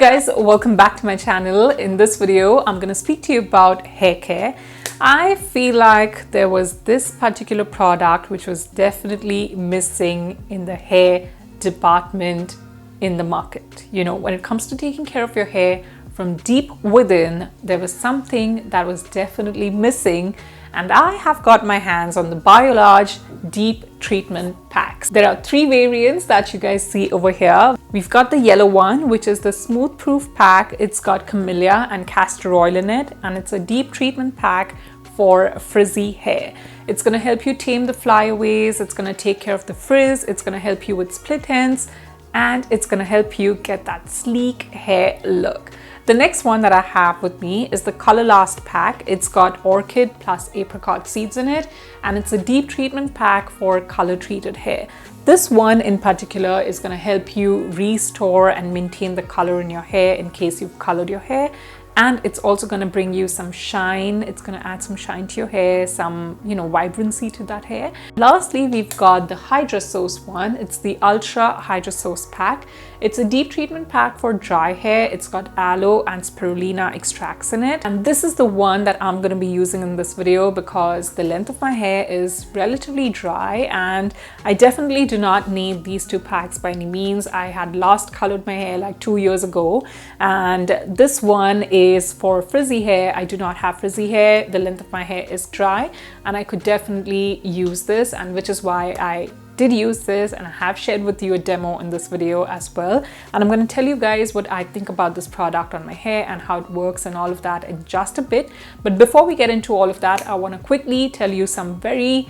guys, welcome back to my channel. In this video, I'm going to speak to you about hair care. I feel like there was this particular product which was definitely missing in the hair department in the market. You know, when it comes to taking care of your hair from deep within, there was something that was definitely missing, and I have got my hands on the Biolage Deep Treatment Packs. There are three variants that you guys see over here. We've got the yellow one, which is the smooth proof pack. It's got camellia and castor oil in it, and it's a deep treatment pack for frizzy hair. It's going to help you tame the flyaways, it's going to take care of the frizz, it's going to help you with split ends, and it's going to help you get that sleek hair look. The next one that I have with me is the Color Last pack. It's got orchid plus apricot seeds in it, and it's a deep treatment pack for color treated hair. This one in particular is going to help you restore and maintain the color in your hair in case you've colored your hair. And it's also going to bring you some shine. It's going to add some shine to your hair, some, vibrancy to that hair. Lastly, we've got the Hydrasource one. It's the Ultra Hydrasource pack. It's a deep treatment pack for dry hair. It's got aloe and spirulina extracts in it. And this is the one that I'm going to be using in this video because the length of my hair is relatively dry and I definitely do not need these two packs by any means. I had last colored my hair like 2 years ago, and this one is for frizzy hair. I do not have frizzy hair. The length of my hair is dry and I could definitely use this, and which is why I did use this, and I have shared with you a demo in this video as well. And I'm going to tell you guys what I think about this product on my hair and how it works and all of that in just a bit. But before we get into all of that, I want to quickly tell you some very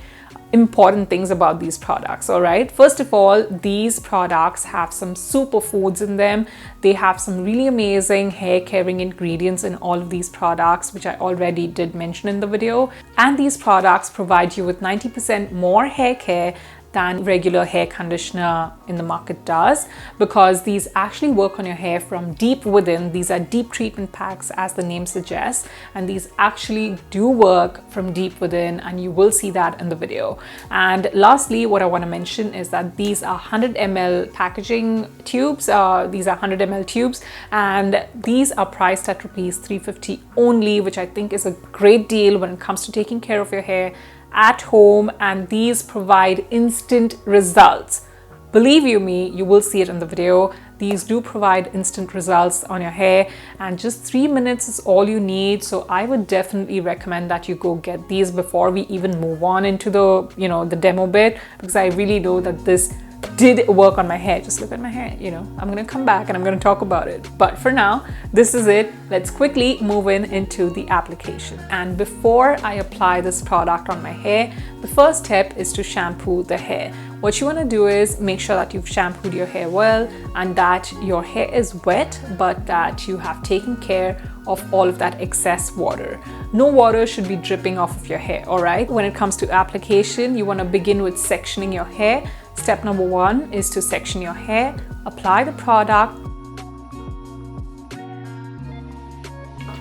important things about these products. All right, first of all, these products have some superfoods in them. They have some really amazing hair caring ingredients in all of these products, which I already did mention in the video. And these products provide you with 90% more hair care than regular hair conditioner in the market does, because these actually work on your hair from deep within. These are deep treatment packs, as the name suggests, and these actually do work from deep within, and you will see that in the video. And lastly, what I want to mention is that these are 100 ml packaging tubes. These are 100 ml tubes, and these are priced at rupees 350 only, which I think is a great deal when it comes to taking care of your hair at home, and these provide instant results. Believe you me, you will see it in the video. These do provide instant results on your hair, and just 3 minutes is all you need. So I would definitely recommend that you go get these before we even move on into the the demo bit, because I really know that this did work on my hair. Just look at my hair, I'm gonna come back and I'm gonna talk about it. But for now, this is it. Let's quickly move into the application. And before I apply this product on my hair, the first step is to shampoo the hair. What you want to do is make sure that you've shampooed your hair well and that your hair is wet, but that you have taken care of all of that excess water. No water should be dripping off of your hair, all right? When it comes to application, you want to begin with sectioning your hair. Step number 1 is to section your hair, apply the product,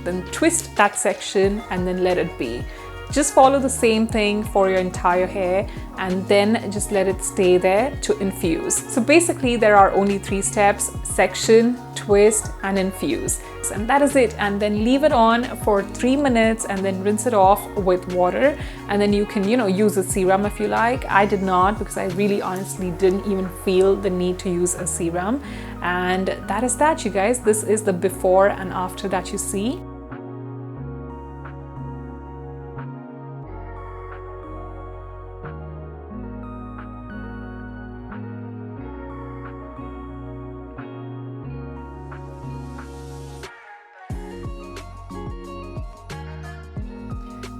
then twist that section and then let it be. Just follow the same thing for your entire hair and then just let it stay there to infuse. So basically there are only 3 steps: section, twist and infuse. And that is it. And then leave it on for 3 minutes and then rinse it off with water. And then you can, use a serum if you like. I did not, because I really honestly didn't even feel the need to use a serum. And that is that, you guys. This is the before and after that you see.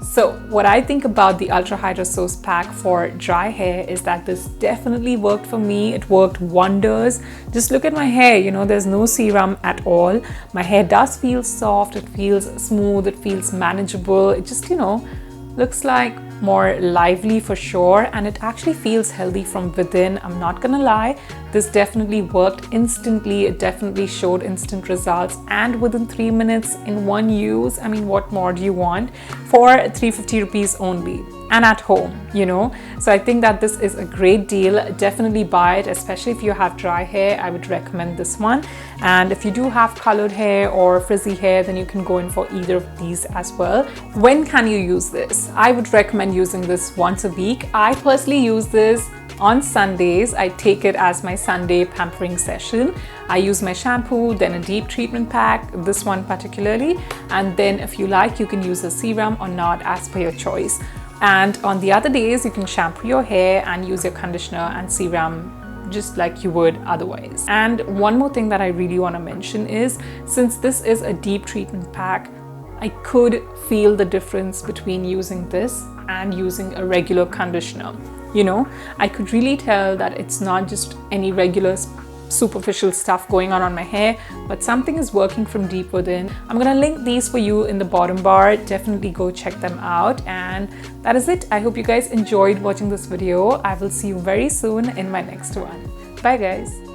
So what I think about the Ultra Hydrasource pack for dry hair is that this definitely worked for me. It worked wonders. Just look at my hair, there's no serum at all. My hair does feel soft, it feels smooth, it feels manageable. It just, looks like more lively for sure, and it actually feels healthy from within. I'm not gonna lie, this definitely worked instantly. It definitely showed instant results, and within 3 minutes in one use. I mean, what more do you want for 350 rupees only, and at home, you know? So I think that this is a great deal. Definitely buy it, especially if you have dry hair. I would recommend this one. And if you do have colored hair or frizzy hair, then you can go in for either of these as well. When can you use this? I would recommend using this once a week. I personally use this on Sundays. I take it as my Sunday pampering session. I use my shampoo, then a deep treatment pack, this one particularly, and then if you like, you can use a serum or not, as per your choice. And on the other days, you can shampoo your hair and use your conditioner and serum just like you would otherwise. And one more thing that I really want to mention is, since this is a deep treatment pack, I could feel the difference between using this and using a regular conditioner. You know, I could really tell that it's not just any regular superficial stuff going on my hair, but something is working from deep within. I'm gonna link these for you in the bottom bar. Definitely go check them out. And that is it. I hope you guys enjoyed watching this video. I will see you very soon in my next one. Bye guys.